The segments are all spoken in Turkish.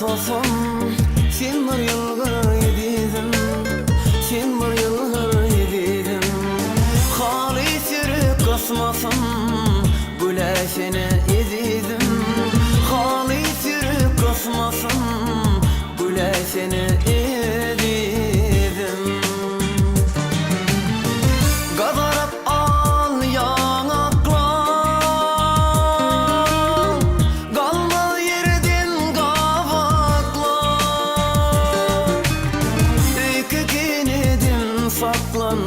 olsun, sen bir yılgır yedidin, sen bir yılgır yedidin. Halis yürek kasmasın, güle seni ezidim. Halis yürek kasmasın, güle seni ezidim. Gadarap al yanaklar, galma yerden gavaklar. Öykü kenedin saklan,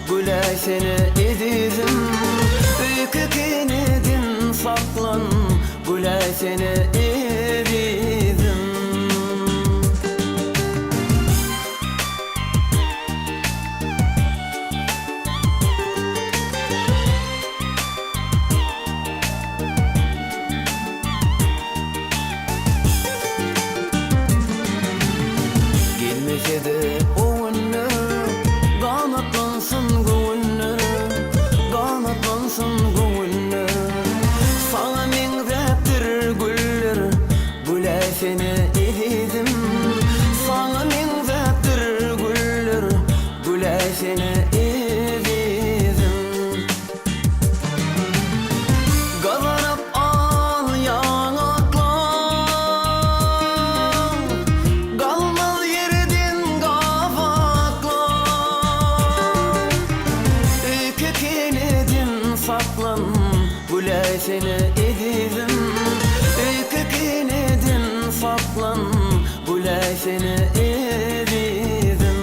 güle seni ezidim. Öykü kenedin saklan, güle seni ezidim. Gelmese de o günler, kanatlansın gönlüm, kanatlansın gönlüm. Sana mengzeptir güller, güle seni ezidim. Sana mengzeptir güller, güle seni ezidim. Gadarap al yanaklar, galmaz yerden gavaklar. Öykü kenedin saklan, güle seni ezidim. Öykü kenedin saklan, güle seni ezidim.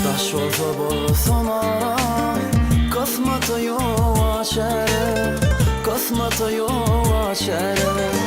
Taş olsa bolsun ara, kısmeti yok açarı, kısmeti yok açarı.